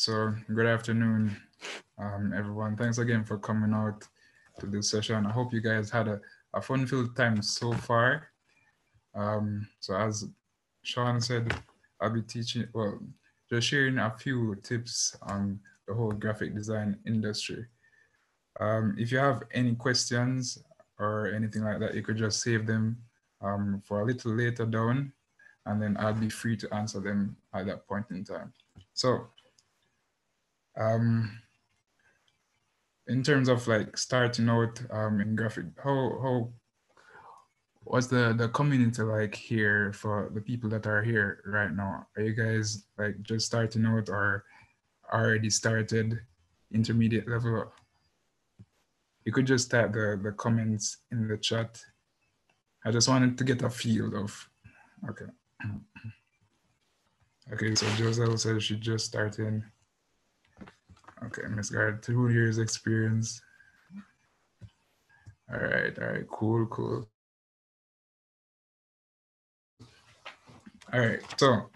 So good afternoon, everyone. Thanks again for coming out to this session. I hope you guys had a fun-filled time so far. So as Sean said, I'll be teaching, well, just sharing a few tips on the whole graphic design industry. If you have any questions or anything like that, you could just save them for a little later down, and then I'll be free to answer them at that point in time. So um, in terms of like starting out in graphic, how what's the community like here for the people that are here right now? Are you guys like just starting out or already started intermediate level? You could just type the comments in the chat. I just wanted to get a feel of, okay. Okay, so Joselle says she just started. Okay, Miss Guard, 2 years experience. All right, cool. All right, so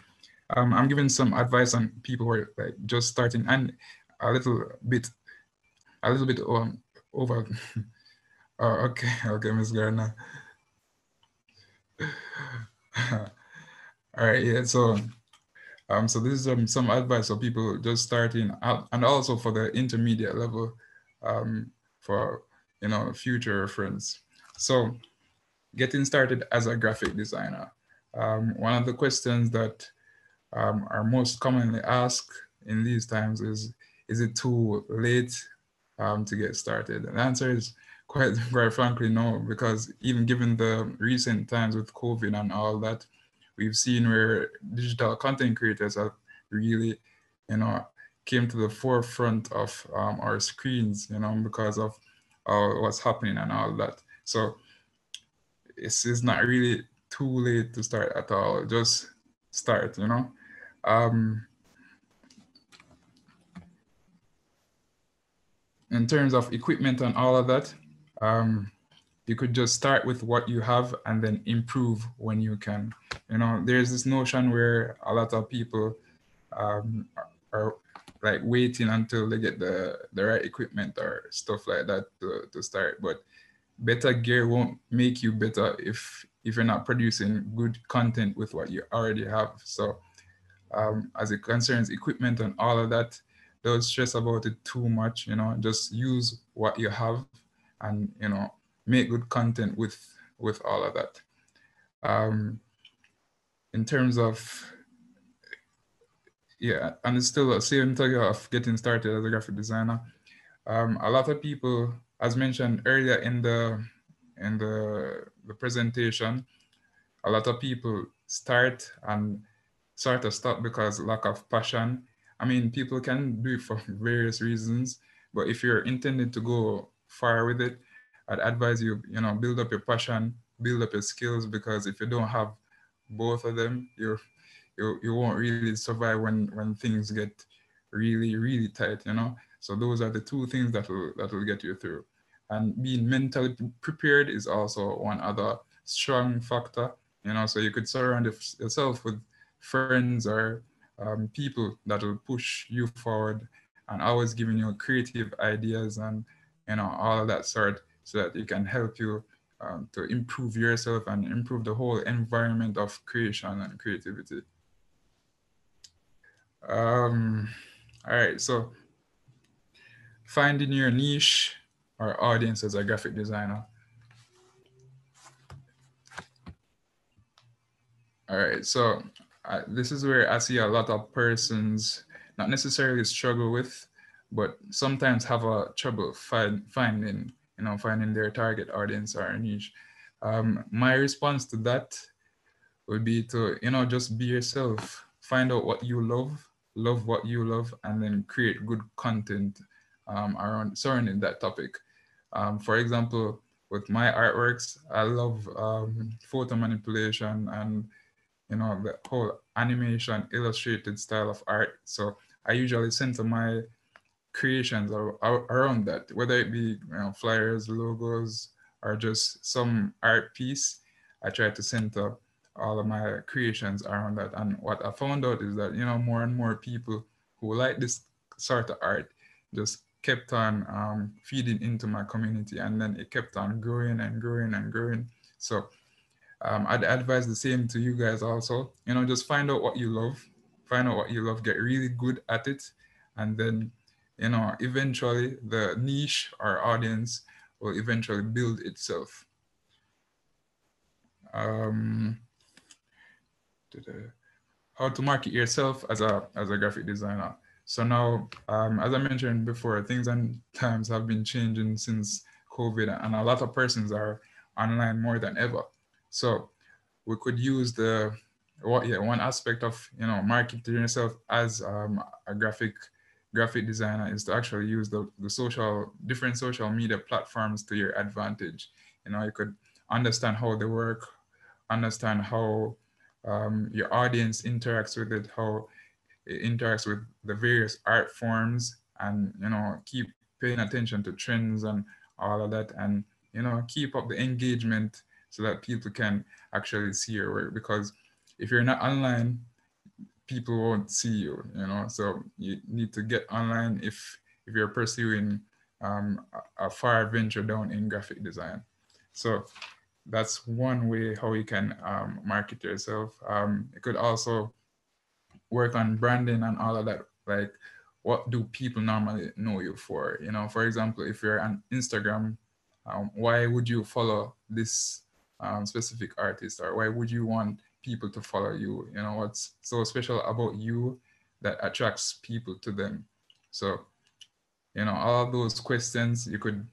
I'm giving some advice on people who are like just starting and a little bit, over. Oh, okay, Miss Garner. All right, yeah. So this is some advice for people just starting out, and also for the intermediate level, for future reference. So getting started as a graphic designer. One of the questions that are most commonly asked in these times is it too late to get started? And the answer is quite frankly, no, because even given the recent times with COVID and all that, we've seen where digital content creators have really, came to the forefront of our screens, because of what's happening and all that. So it's not really too late to start at all. Just start. Um, in terms of equipment and all of that, you could just start with what you have and then improve when you can. There's this notion where a lot of people are like waiting until they get the right equipment or stuff like that to start. But better gear won't make you better if you're not producing good content with what you already have. So as it concerns equipment and all of that, don't stress about it too much. Just use what you have and make good content with all of that. In terms of, yeah, and it's still the same thing of getting started as a graphic designer. A lot of people, as mentioned earlier in the presentation, a lot of people start and sort of stop because lack of passion. I mean, people can do it for various reasons, but if you're intended to go far with it, I'd advise you, build up your passion, build up your skills, because if you don't have both of them, you won't really survive when things get really tight. So those are the two things that will get you through. And being mentally prepared is also one other strong factor. So you could surround yourself with friends or people that will push you forward and always giving you creative ideas and all of that sort, so that it can help you to improve yourself and improve the whole environment of creation and creativity. Um, all right, so finding your niche or audience as a graphic designer. All right, so this is where I see a lot of persons not necessarily struggle with, but sometimes have a trouble finding their target audience or niche. My response to that would be to just be yourself, find out what you love what you love, and then create good content around surrounding that topic. For example, with my artworks, I love photo manipulation and the whole animation illustrated style of art. So I usually center my creations around that, whether it be flyers, logos, or just some art piece. I try to center all of my creations around that. And what I found out is that more and more people who like this sort of art just kept on feeding into my community, and then it kept on growing and growing and growing. So I'd advise the same to you guys also. Just find out what you love, get really good at it, and then eventually the niche or audience will eventually build itself. Um, how to market yourself as a graphic designer. So now, as I mentioned before, things and times have been changing since COVID, and a lot of persons are online more than ever. So we could use one aspect of marketing yourself as a graphic designer is to actually use the different social media platforms to your advantage. You could understand how they work, understand how your audience interacts with it, how it interacts with the various art forms, and keep paying attention to trends and all of that, and keep up the engagement so that people can actually see your work. Because if you're not online, people won't see you. So you need to get online if you're pursuing a far venture down in graphic design. So that's one way how you can market yourself. You could also work on branding and all of that. Like, what do people normally know you for? For example, if you're on Instagram, why would you follow this specific artist, or why would you want people to follow you? What's so special about you that attracts people to them? So, all of those questions you could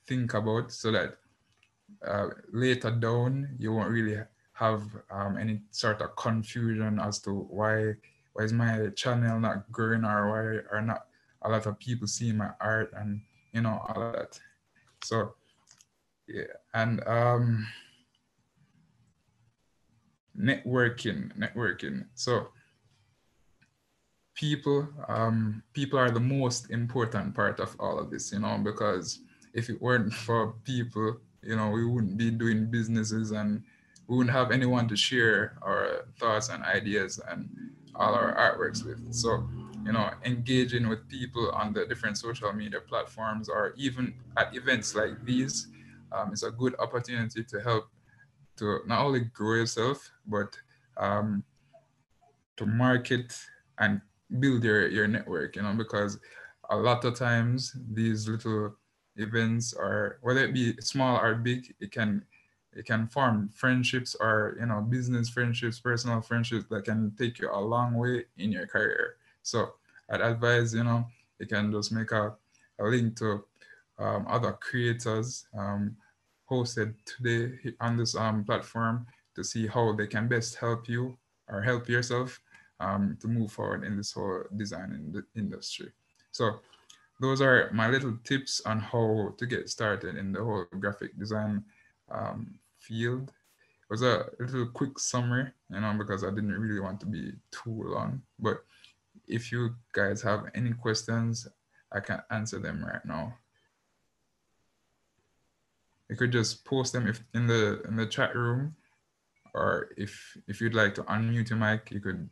think about, so that later down you won't really have any sort of confusion as to why is my channel not growing, or why are not a lot of people seeing my art, and all of that. So yeah, and networking. So people are the most important part of all of this, because if it weren't for people, we wouldn't be doing businesses, and we wouldn't have anyone to share our thoughts and ideas and all our artworks with. So engaging with people on the different social media platforms, or even at events like these, is a good opportunity to help to not only grow yourself, but to market and build your network, because a lot of times these little events, or whether it be small or big, it can form friendships, or business friendships, personal friendships that can take you a long way in your career. So I'd advise, you can just make a link to other creators hosted today on this platform, to see how they can best help you or help yourself to move forward in this whole design in the industry. So those are my little tips on how to get started in the whole graphic design field. It was a little quick summary, because I didn't really want to be too long. But if you guys have any questions, I can answer them right now. You could just post them in the chat room, or if you'd like to unmute your mic, you could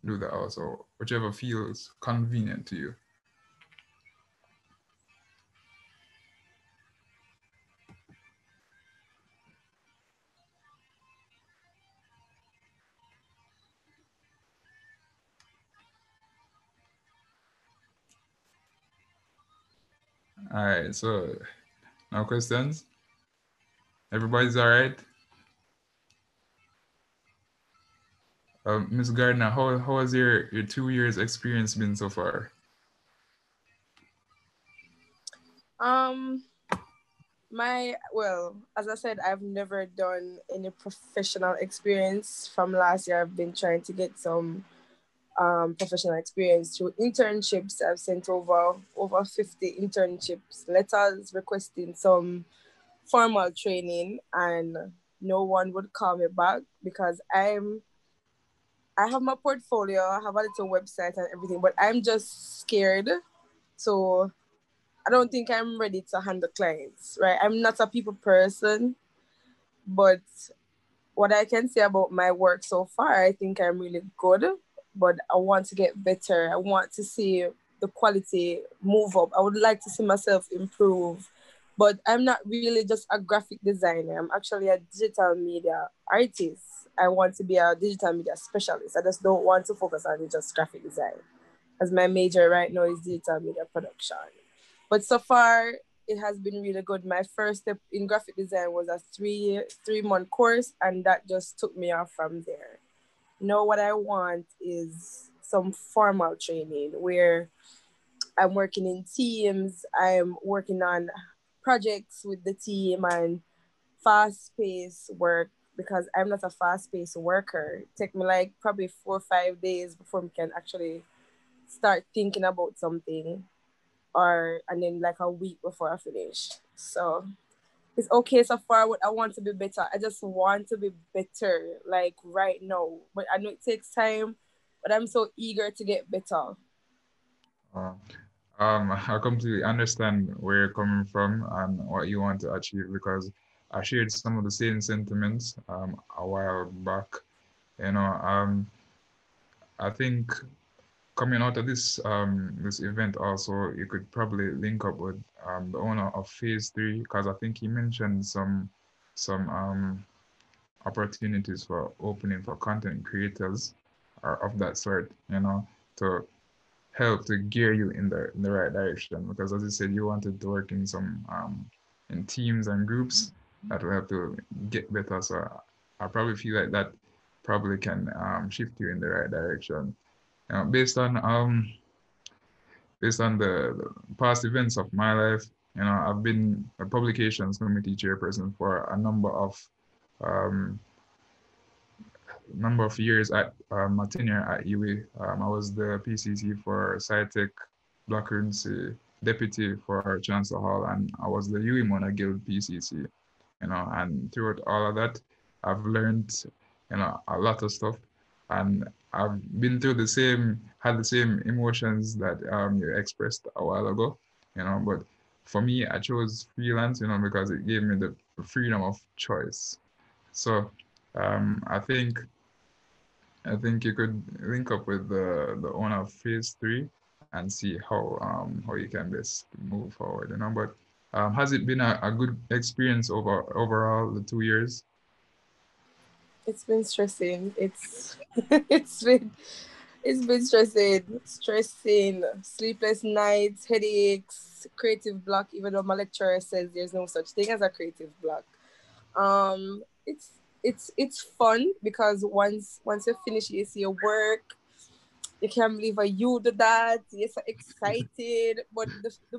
do that also, whichever feels convenient to you. All right, so no questions? Everybody's all right? Ms. Gardner, how has your 2 years experience been so far? Well, as I said, I've never done any professional experience. From last year, I've been trying to get some professional experience through internships. I've sent over 50 internships letters requesting some formal training, and no one would call me back because I have my portfolio, I have a little website and everything, but I'm just scared. So I don't think I'm ready to handle clients, right? I'm not a people person, but what I can say about my work so far, I think I'm really good. but I want to get better. I want to see the quality move up. I would like to see myself improve. But I'm not really just a graphic designer. I'm actually a digital media artist. I want to be a digital media specialist. I just don't want to focus on just graphic design, as my major right now is digital media production. But so far, it has been really good. My first step in graphic design was a 3 month course, and that just took me off from there. Now, what I want is some formal training where I'm working in teams, I'm working on projects with the team and fast paced work because I'm not a fast paced worker. It take me like probably 4 or 5 days before we can actually start thinking about something, or and then like a week before I finish. So it's okay so far, but I want to be better. I just want to be better like right now. But I know it takes time, but I'm so eager to get better. Uh, I completely understand where you're coming from and what you want to achieve because I shared some of the same sentiments a while back. You know, I think coming out of this event also, you could probably link up with the owner of Phase 3 because I think he mentioned some opportunities for opening for content creators or of that sort, to help to gear you in the right direction. Because as you said, you wanted to work in some in teams and groups that will help to get better. So I probably feel like that probably can shift you in the right direction. Based on the past events of my life, I've been a publications committee chairperson for a um, number of years at my tenure at UWI. I was the PCC for SciTech Black Currency Deputy for Chancellor Hall, and I was the UWI Mona Guild PCC. And throughout all of that, I've learned, a lot of stuff, and I've been through had the same emotions that you expressed a while ago, but for me, I chose freelance, because it gave me the freedom of choice. So I think you could link up with the owner of Phase 3 and see how you can best move forward. But has it been a good experience overall the 2 years? It's been stressing. It's it's been stressing, sleepless nights, headaches, creative block. Even though my lecturer says there's no such thing as a creative block. It's fun because once you finish, you see your work. You can't believe you do that. You're so excited. But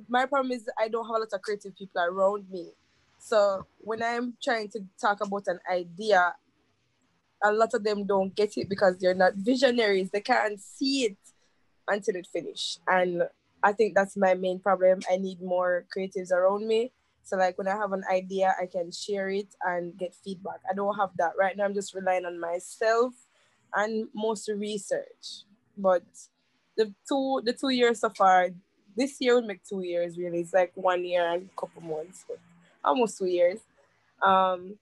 my problem is I don't have a lot of creative people around me. So when I'm trying to talk about an idea, a lot of them don't get it because they're not visionaries. They can't see it until it finish. And I think that's my main problem. I need more creatives around me. So like when I have an idea, I can share it and get feedback. I don't have that right now. I'm just relying on myself and most research. But the 2 years so far, this year would make 2 years really. It's like 1 year and a couple months, but almost 2 years. Um,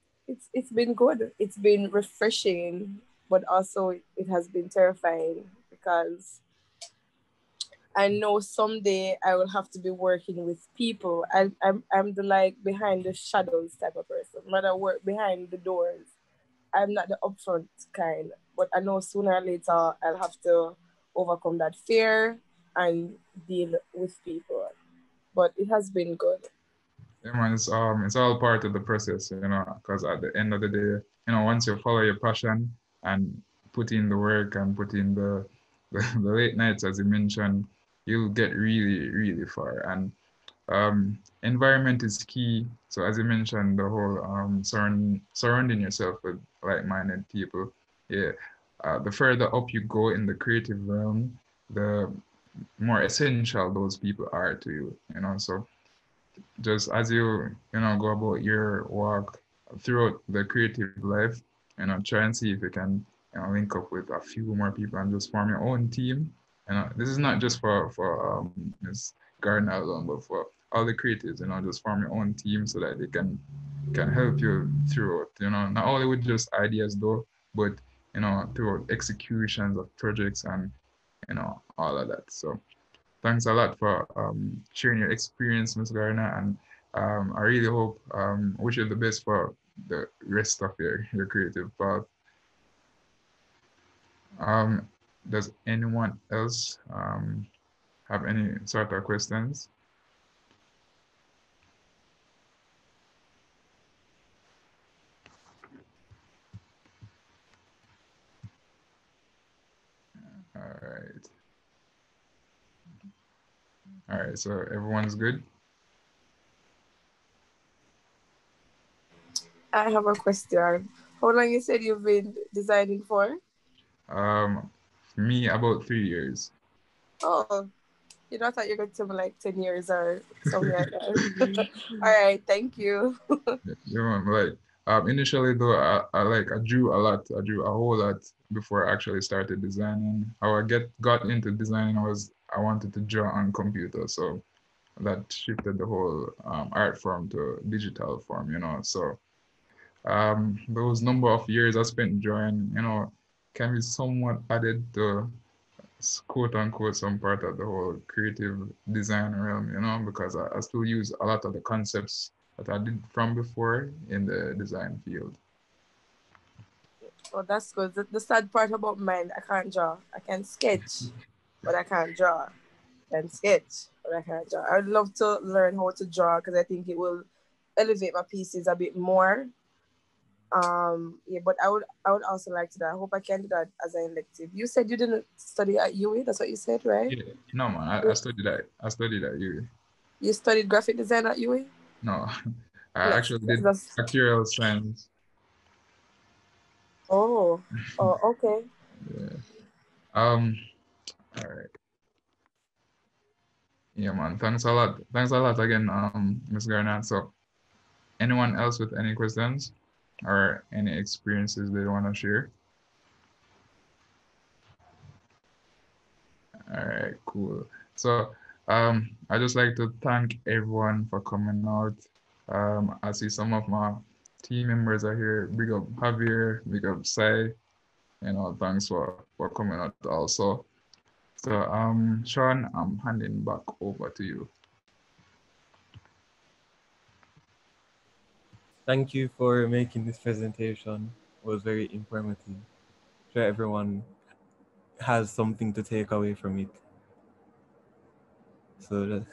it's been good. It's been refreshing, but also it has been terrifying because I know someday I will have to be working with people. I'm the like behind the shadows type of person. Rather work behind the doors. I'm not the upfront kind, but I know sooner or later I'll have to overcome that fear and deal with people. But it has been good. Yeah, man, it's all part of the process, because at the end of the day, once you follow your passion and put in the work and put in the late nights, as you mentioned, you'll get really, really far. And environment is key. So as you mentioned, the whole surrounding yourself with like-minded people. Yeah, the further up you go in the creative realm, the more essential those people are to you. So just as you go about your work throughout the creative life, try and see if you can link up with a few more people and just form your own team. This is not just for Miss Gardner alone, but for all the creatives. Just form your own team so that they can help you throughout. Not only with just ideas though, but throughout executions of projects and, all of that. So thanks a lot for sharing your experience, Ms. Garner, and I really hope, wish you the best for the rest of your creative path. Does anyone else have any sort of questions? All right. All right, so everyone's good? I have a question. How long you said you've been designing for? Me, about 3 years. Oh, you know, I thought you were going to tell me like 10 years or something like that. All right, thank you. Like initially though, I drew a lot. I drew a whole lot before I actually started designing. How I got into designing was I wanted to draw on computer, so that shifted the whole art form to digital form. So those number of years I spent drawing, can be somewhat added to quote unquote some part of the whole creative design realm, because I still use a lot of the concepts that I did from before in the design field. Oh, that's good. The sad part about mine, I can't draw. I can sketch, but I can't draw. I can sketch, but I can't draw. I'd love to learn how to draw because I think it will elevate my pieces a bit more. Yeah, but I would also like to do that. I hope I can do that as an elective. You said you didn't study at UA. That's what you said, right? Yeah, no man, I studied that. I studied at UA. You studied graphic design at UA. No, I Let's actually let's did just. actuarial science. Oh, oh, okay. Yeah. Um. All right. Yeah, man. Thanks a lot. Thanks a lot again, Miss Garnett. So, anyone else with any questions or any experiences they want to share? All right, cool. So, I just like to thank everyone for coming out. I see some of my team members are here. Big up Javier, big up Sai. Thanks for coming out also. So, Sean, I'm handing back over to you. Thank you for making this presentation. It was very informative. Sure everyone has something to take away from it. So